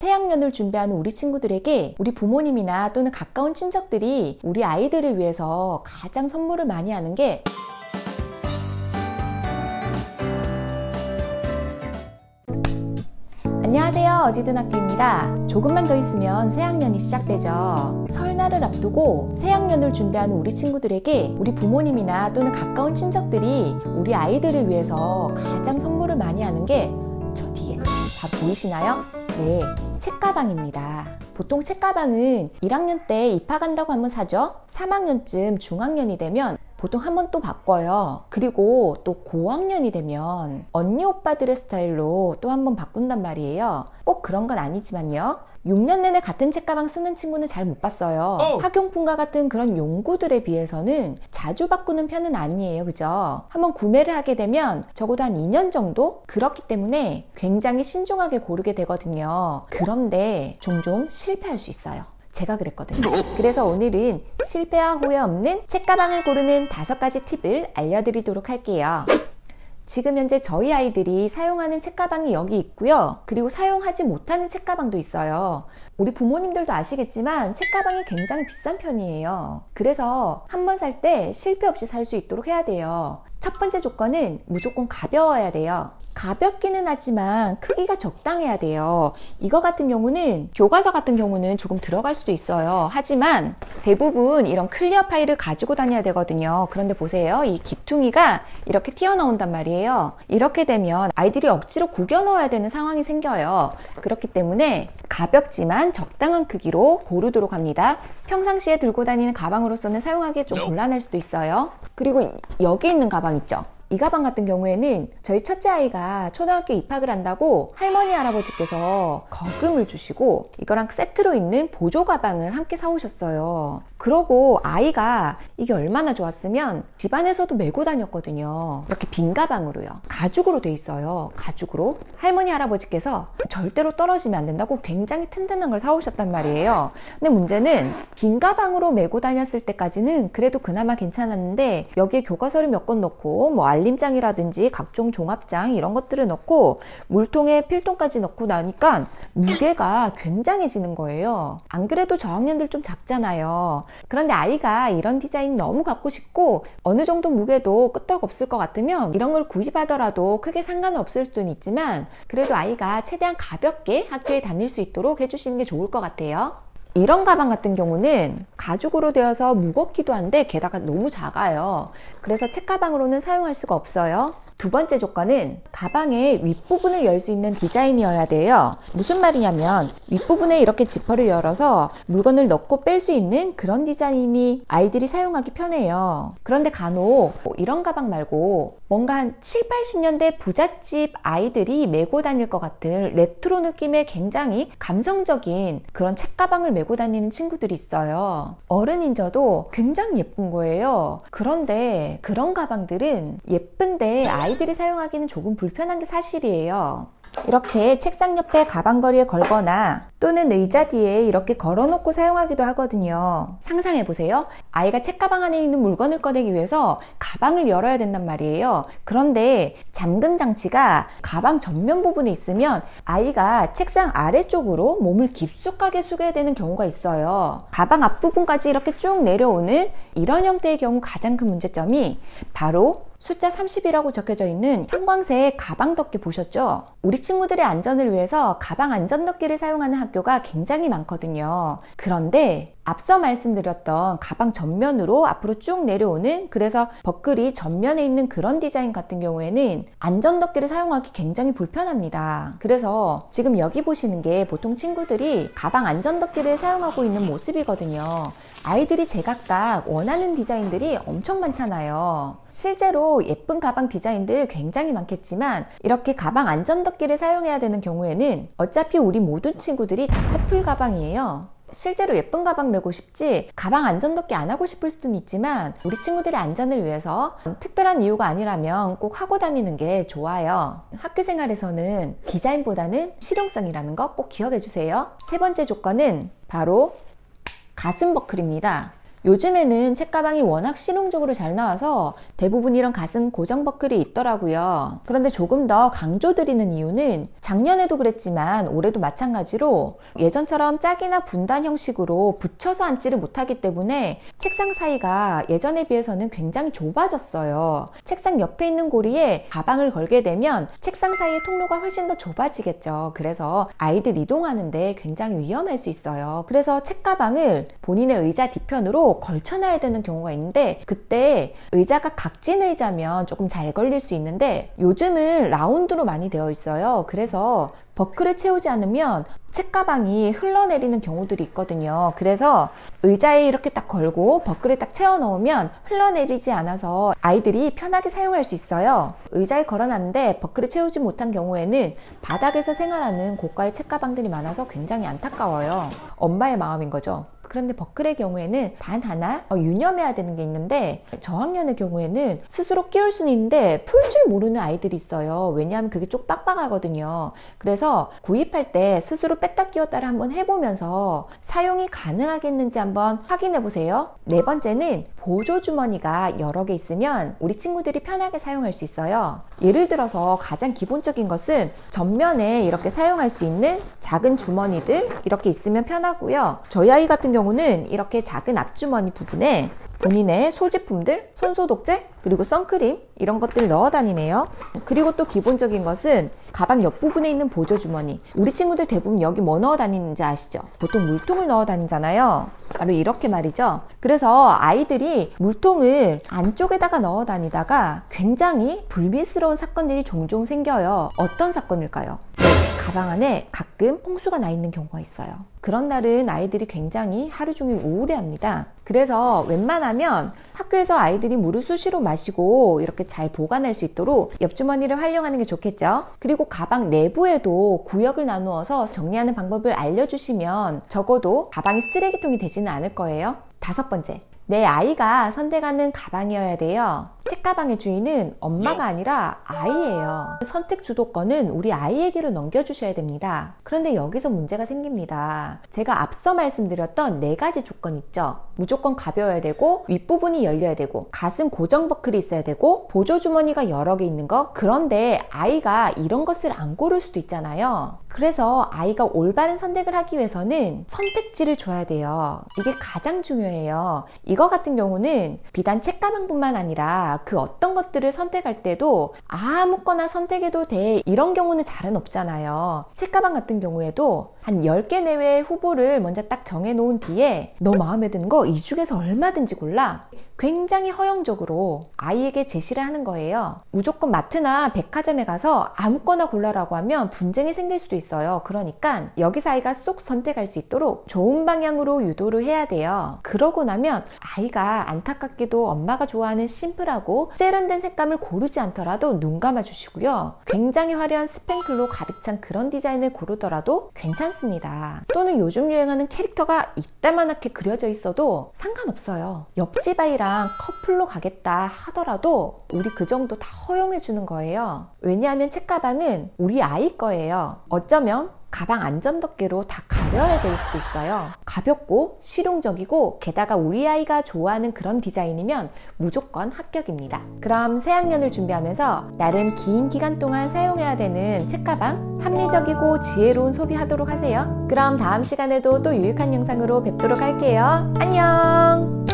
새학년을 준비하는 우리 친구들에게 우리 부모님이나 또는 가까운 친척들이 우리 아이들을 위해서 가장 선물을 많이 하는 게 안녕하세요, 어디든 학교입니다. 조금만 더 있으면 새학년이 시작되죠. 설날을 앞두고 새학년을 준비하는 우리 친구들에게 우리 부모님이나 또는 가까운 친척들이 우리 아이들을 위해서 가장 선물을 많이 하는 게 저 뒤에 다 보이시나요? 네, 책가방입니다. 보통 책가방은 1학년 때 입학한다고 한번 사죠. 3학년쯤 중학년이 되면 보통 한 번 또 바꿔요. 그리고 또 고학년이 되면 언니 오빠들의 스타일로 또 한 번 바꾼단 말이에요. 꼭 그런 건 아니지만요. 6년 내내 같은 책가방 쓰는 친구는 잘 못 봤어요. 학용품과 같은 그런 용구들에 비해서는 자주 바꾸는 편은 아니에요. 그죠? 한번 구매를 하게 되면 적어도 한 2년 정도? 그렇기 때문에 굉장히 신중하게 고르게 되거든요. 그런데 종종 실패할 수 있어요. 제가 그랬거든요. 그래서 오늘은 실패와 후회 없는 책가방을 고르는 5가지 팁을 알려드리도록 할게요. 지금 현재 저희 아이들이 사용하는 책가방이 여기 있고요. 그리고 사용하지 못하는 책가방도 있어요. 우리 부모님들도 아시겠지만 책가방이 굉장히 비싼 편이에요. 그래서 한번 살 때 실패 없이 살 수 있도록 해야 돼요. 첫 번째 조건은 무조건 가벼워야 돼요. 가볍기는 하지만 크기가 적당해야 돼요. 이거 같은 경우는 교과서 같은 경우는 조금 들어갈 수도 있어요. 하지만 대부분 이런 클리어 파일을 가지고 다녀야 되거든요. 그런데 보세요. 이 기퉁이가 이렇게 튀어나온단 말이에요. 이렇게 되면 아이들이 억지로 구겨 넣어야 되는 상황이 생겨요. 그렇기 때문에 가볍지만 적당한 크기로 고르도록 합니다. 평상시에 들고 다니는 가방으로서는 사용하기 좀 곤란할 수도 있어요. 그리고 여기 있는 가방 있죠? 이 가방 같은 경우에는 저희 첫째 아이가 초등학교 입학을 한다고 할머니 할아버지께서 거금을 주시고 이거랑 세트로 있는 보조 가방을 함께 사오셨어요. 그러고 아이가 이게 얼마나 좋았으면 집안에서도 메고 다녔거든요. 이렇게 빈 가방으로요. 가죽으로 돼 있어요. 가죽으로. 할머니 할아버지께서 절대로 떨어지면 안 된다고 굉장히 튼튼한 걸 사오셨단 말이에요. 근데 문제는 빈 가방으로 메고 다녔을 때까지는 그래도 그나마 괜찮았는데 여기에 교과서를 몇 권 넣고 뭐 알림장이라든지 각종 종합장 이런 것들을 넣고 물통에 필통까지 넣고 나니까 무게가 굉장해지는 거예요. 안 그래도 저학년들 좀 작잖아요. 그런데 아이가 이런 디자인 너무 갖고 싶고 어느 정도 무게도 끄떡없을 것 같으면 이런 걸 구입하더라도 크게 상관은 없을 수는 있지만 그래도 아이가 최대한 가볍게 학교에 다닐 수 있도록 해주시는 게 좋을 것 같아요. 이런 가방 같은 경우는 가죽으로 되어서 무겁기도 한데 게다가 너무 작아요. 그래서 책가방으로는 사용할 수가 없어요. 두 번째 조건은 가방의 윗부분을 열 수 있는 디자인이어야 돼요. 무슨 말이냐면 윗부분에 이렇게 지퍼를 열어서 물건을 넣고 뺄 수 있는 그런 디자인이 아이들이 사용하기 편해요. 그런데 간혹 이런 가방 말고 뭔가 한 7, 80년대 부잣집 아이들이 메고 다닐 것 같은 레트로 느낌의 굉장히 감성적인 그런 책가방을 메고 다니는 친구들이 있어요. 어른인 저도 굉장히 예쁜 거예요. 그런데 그런 가방들은 예쁜데 아이들이 사용하기는 조금 불편한 게 사실이에요. 이렇게 책상 옆에 가방걸이에 걸거나 또는 의자 뒤에 이렇게 걸어놓고 사용하기도 하거든요. 상상해보세요. 아이가 책가방 안에 있는 물건을 꺼내기 위해서 가방을 열어야 된단 말이에요. 그런데 잠금 장치가 가방 전면 부분에 있으면 아이가 책상 아래쪽으로 몸을 깊숙하게 숙여야 되는 경우가 있어요. 가방 앞부분까지 이렇게 쭉 내려오는 이런 형태의 경우 가장 큰 문제점이 바로 숫자 30이라고 적혀져 있는 형광색 가방 덮개 보셨죠? 우리 친구들의 안전을 위해서 가방 안전 덮개를 사용하는 학교가 굉장히 많거든요. 그런데 앞서 말씀드렸던 가방 전면으로 앞으로 쭉 내려오는 그래서 버클이 전면에 있는 그런 디자인 같은 경우에는 안전 덮개를 사용하기 굉장히 불편합니다. 그래서 지금 여기 보시는 게 보통 친구들이 가방 안전 덮개를 사용하고 있는 모습이거든요. 아이들이 제각각 원하는 디자인들이 엄청 많잖아요. 실제로 예쁜 가방 디자인들 굉장히 많겠지만 이렇게 가방 안전 덮개를 사용해야 되는 경우에는 어차피 우리 모든 친구들이 다 커플 가방이에요. 실제로 예쁜 가방 메고 싶지 가방 안전덮개 안 하고 싶을 수는 있지만 우리 친구들의 안전을 위해서 특별한 이유가 아니라면 꼭 하고 다니는 게 좋아요. 학교 생활에서는 디자인보다는 실용성이라는 거 꼭 기억해 주세요. 세 번째 조건은 바로 가슴 버클입니다. 요즘에는 책가방이 워낙 실용적으로 잘 나와서 대부분 이런 가슴 고정 버클이 있더라고요. 그런데 조금 더 강조드리는 이유는 작년에도 그랬지만 올해도 마찬가지로 예전처럼 짝이나 분단 형식으로 붙여서 앉지를 못하기 때문에 책상 사이가 예전에 비해서는 굉장히 좁아졌어요. 책상 옆에 있는 고리에 가방을 걸게 되면 책상 사이의 통로가 훨씬 더 좁아지겠죠. 그래서 아이들 이동하는데 굉장히 위험할 수 있어요. 그래서 책가방을 본인의 의자 뒤편으로 걸쳐놔야 되는 경우가 있는데, 그때 의자가 각진 의자면 조금 잘 걸릴 수 있는데 요즘은 라운드로 많이 되어 있어요. 그래서 버클을 채우지 않으면 책가방이 흘러내리는 경우들이 있거든요. 그래서 의자에 이렇게 딱 걸고 버클을 딱 채워 넣으면 흘러내리지 않아서 아이들이 편하게 사용할 수 있어요. 의자에 걸어놨는데 버클을 채우지 못한 경우에는 바닥에서 생활하는 고가의 책가방들이 많아서 굉장히 안타까워요. 엄마의 마음인 거죠. 그런데 버클의 경우에는 단 하나 유념해야 되는 게 있는데, 저학년의 경우에는 스스로 끼울 수는 있는데 풀 줄 모르는 아이들이 있어요. 왜냐하면 그게 좀 빡빡하거든요. 그래서 구입할 때 스스로 뺐다 끼웠다를 한번 해보면서 사용이 가능하겠는지 한번 확인해 보세요. 네 번째는 보조 주머니가 여러 개 있으면 우리 친구들이 편하게 사용할 수 있어요. 예를 들어서 가장 기본적인 것은 전면에 이렇게 사용할 수 있는 작은 주머니들 이렇게 있으면 편하고요. 저희 아이 같은 경우는 이렇게 작은 앞주머니 부분에 본인의 소지품들, 손소독제, 그리고 선크림 이런 것들을 넣어 다니네요. 그리고 또 기본적인 것은 가방 옆부분에 있는 보조주머니. 우리 친구들 대부분 여기 뭐 넣어 다니는지 아시죠? 보통 물통을 넣어 다니잖아요. 바로 이렇게 말이죠. 그래서 아이들이 물통을 안쪽에다가 넣어 다니다가 굉장히 불미스러운 사건들이 종종 생겨요. 어떤 사건일까요? 가방 안에 가끔 홍수가 나 있는 경우가 있어요. 그런 날은 아이들이 굉장히 하루 종일 우울해합니다. 그래서 웬만하면 학교에서 아이들이 물을 수시로 마시고 이렇게 잘 보관할 수 있도록 옆주머니를 활용하는 게 좋겠죠. 그리고 가방 내부에도 구역을 나누어서 정리하는 방법을 알려주시면 적어도 가방이 쓰레기통이 되지는 않을 거예요. 다섯 번째, 내 아이가 선택하는 가방이어야 돼요. 책가방의 주인은 엄마가 아니라 아이예요. 선택 주도권은 우리 아이에게로 넘겨주셔야 됩니다. 그런데 여기서 문제가 생깁니다. 제가 앞서 말씀드렸던 네 가지 조건 있죠. 무조건 가벼워야 되고, 윗부분이 열려야 되고, 가슴 고정 버클이 있어야 되고, 보조 주머니가 여러 개 있는 거. 그런데 아이가 이런 것을 안 고를 수도 있잖아요. 그래서 아이가 올바른 선택을 하기 위해서는 선택지를 줘야 돼요. 이게 가장 중요해요. 이거 같은 경우는 비단 책가방뿐만 아니라 그 어떤 것들을 선택할 때도 아무거나 선택해도 돼, 이런 경우는 잘은 없잖아요. 책가방 같은 경우에도 한 10개 내외의 후보를 먼저 딱 정해놓은 뒤에 너 마음에 드는 거 이 중에서 얼마든지 골라. 굉장히 허용적으로 아이에게 제시를 하는 거예요. 무조건 마트나 백화점에 가서 아무거나 골라라고 하면 분쟁이 생길 수도 있어요. 그러니까 여기서 아이가 쏙 선택할 수 있도록 좋은 방향으로 유도를 해야 돼요. 그러고 나면 아이가 안타깝게도 엄마가 좋아하는 심플하고 세련된 색감을 고르지 않더라도 눈 감아 주시고요. 굉장히 화려한 스팽클로 가득 찬 그런 디자인을 고르더라도 괜찮습니다. 또는 요즘 유행하는 캐릭터가 이따만하게 그려져 있어도 상관없어요. 옆집 아이랑 커플로 가겠다 하더라도 우리 그 정도 다 허용해 주는 거예요. 왜냐하면 책가방은 우리 아이 거예요. 어쩌면 가방 안전덮개로 다 가려야 될 수도 있어요. 가볍고 실용적이고 게다가 우리 아이가 좋아하는 그런 디자인이면 무조건 합격입니다. 그럼 새학년을 준비하면서 나름 긴 기간 동안 사용해야 되는 책가방, 합리적이고 지혜로운 소비하도록 하세요. 그럼 다음 시간에도 또 유익한 영상으로 뵙도록 할게요. 안녕!